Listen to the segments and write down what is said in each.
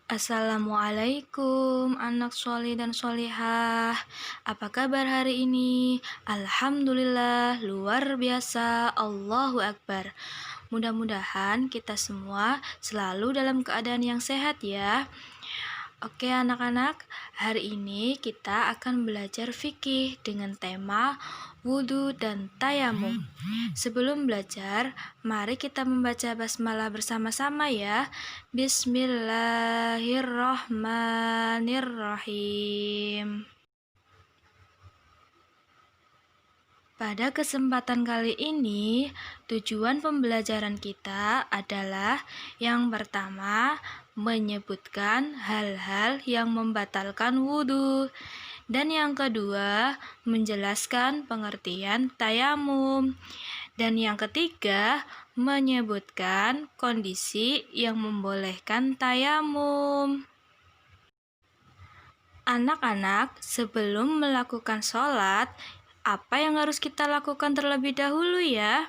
Assalamualaikum anak solih dan solihah. Apa kabar hari ini? Alhamdulillah luar biasa. Allahu Akbar. Mudah-mudahan kita semua selalu dalam keadaan yang sehat ya. Oke anak-anak, hari ini kita akan belajar fikih dengan tema wudhu dan tayamum. Sebelum belajar, mari kita membaca basmalah bersama-sama ya. Bismillahirrahmanirrahim. Pada kesempatan kali ini, tujuan pembelajaran kita adalah yang pertama, menyebutkan hal-hal yang membatalkan wudhu. Dan yang kedua, menjelaskan pengertian tayamum. Dan yang ketiga, menyebutkan kondisi yang membolehkan tayamum. Anak-anak, sebelum melakukan sholat, apa yang harus kita lakukan terlebih dahulu ya?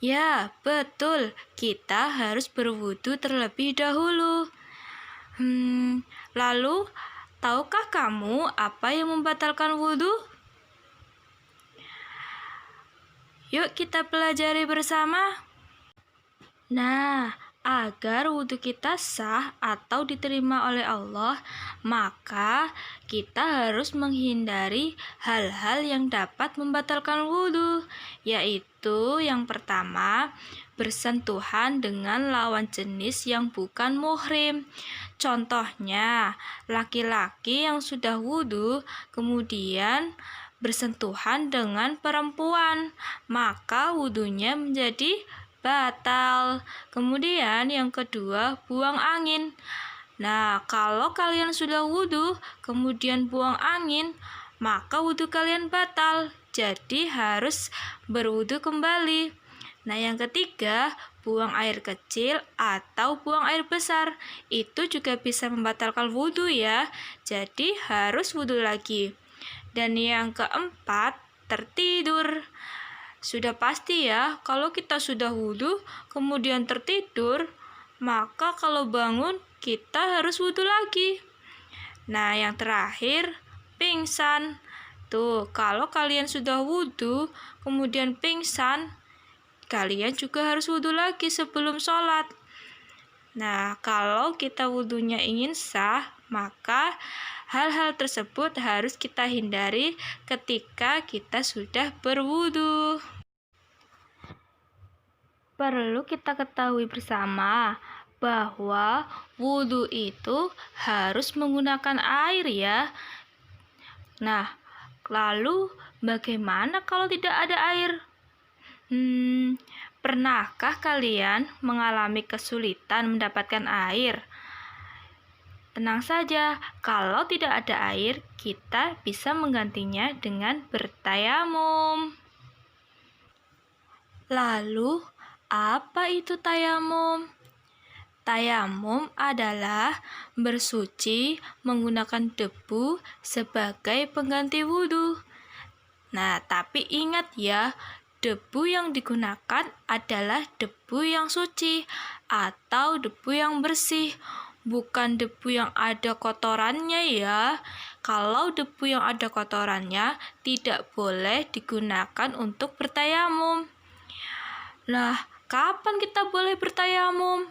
Ya, betul. Kita harus berwudu terlebih dahulu. Lalu, tahukah kamu apa yang membatalkan wudu? Yuk kita pelajari bersama. Nah, agar wudhu kita sah atau diterima oleh Allah, maka kita harus menghindari hal-hal yang dapat membatalkan wudhu, yaitu yang pertama, bersentuhan dengan lawan jenis yang bukan muhrim. Contohnya, laki-laki yang sudah wudhu kemudian bersentuhan dengan perempuan, maka wudhunya menjadi batal. Kemudian yang kedua, buang angin. Nah, kalau kalian sudah wudhu, kemudian buang angin, maka wudhu kalian batal. Jadi harus berwudhu kembali. Nah, yang ketiga, buang air kecil atau buang air besar. Itu juga bisa membatalkan wudhu ya. Jadi harus wudhu lagi. Dan yang keempat, tertidur. Sudah pasti ya, kalau kita sudah wudhu, kemudian tertidur, maka kalau bangun, kita harus wudhu lagi. Nah, yang terakhir, pingsan. Tuh, kalau kalian sudah wudhu, kemudian pingsan, kalian juga harus wudhu lagi sebelum sholat. Nah, kalau kita wudhunya ingin sah, maka hal-hal tersebut harus kita hindari ketika kita sudah berwudhu. Perlu kita ketahui bersama bahwa wudhu itu harus menggunakan air ya. Nah, lalu bagaimana kalau tidak ada air? Pernahkah kalian mengalami kesulitan mendapatkan air? Tenang saja, kalau tidak ada air, kita bisa menggantinya dengan bertayamum. Lalu, apa itu tayamum? Tayamum adalah bersuci menggunakan debu sebagai pengganti wudhu. Nah, tapi ingat ya, debu yang digunakan adalah debu yang suci atau debu yang bersih, bukan debu yang ada kotorannya ya. Kalau debu yang ada kotorannya tidak boleh digunakan untuk bertayamum. Nah, kapan kita boleh bertayamum?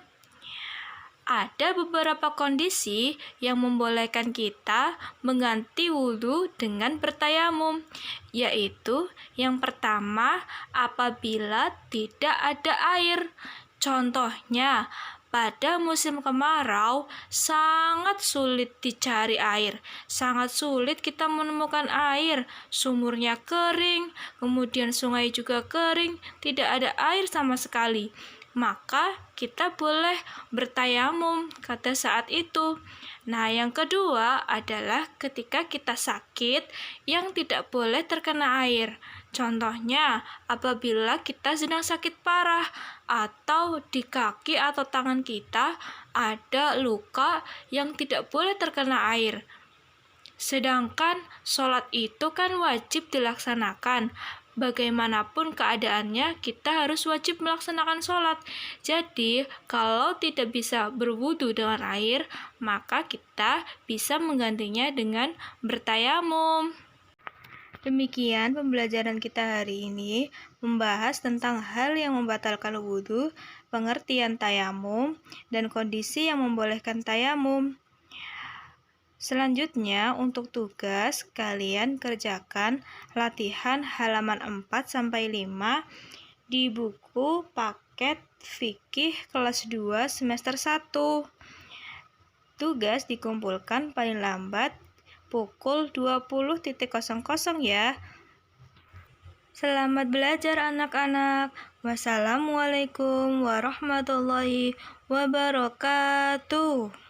Ada beberapa kondisi yang membolehkan kita mengganti wudhu dengan bertayamum, yaitu yang pertama, apabila tidak ada air. Contohnya, pada musim kemarau sangat sulit dicari air, sangat sulit kita menemukan air, sumurnya kering, kemudian sungai juga kering, tidak ada air sama sekali. Maka kita boleh bertayamum pada saat itu. Nah, yang kedua adalah ketika kita sakit yang tidak boleh terkena air. Contohnya, apabila kita sedang sakit parah atau di kaki atau tangan kita ada luka yang tidak boleh terkena air. Sedangkan sholat itu kan wajib dilaksanakan. bagaimanapun keadaannya, kita harus wajib melaksanakan sholat. Jadi, kalau tidak bisa berwudu dengan air, maka kita bisa menggantinya dengan bertayamum. Demikian pembelajaran kita hari ini membahas tentang hal yang membatalkan wudu, pengertian tayamum, dan kondisi yang membolehkan tayamum. Selanjutnya, untuk tugas, kalian kerjakan latihan halaman 4-5 di buku paket fikih kelas 2 semester 1. Tugas dikumpulkan paling lambat pukul 20.00 ya. Selamat belajar anak-anak. Wassalamualaikum warahmatullahi wabarakatuh.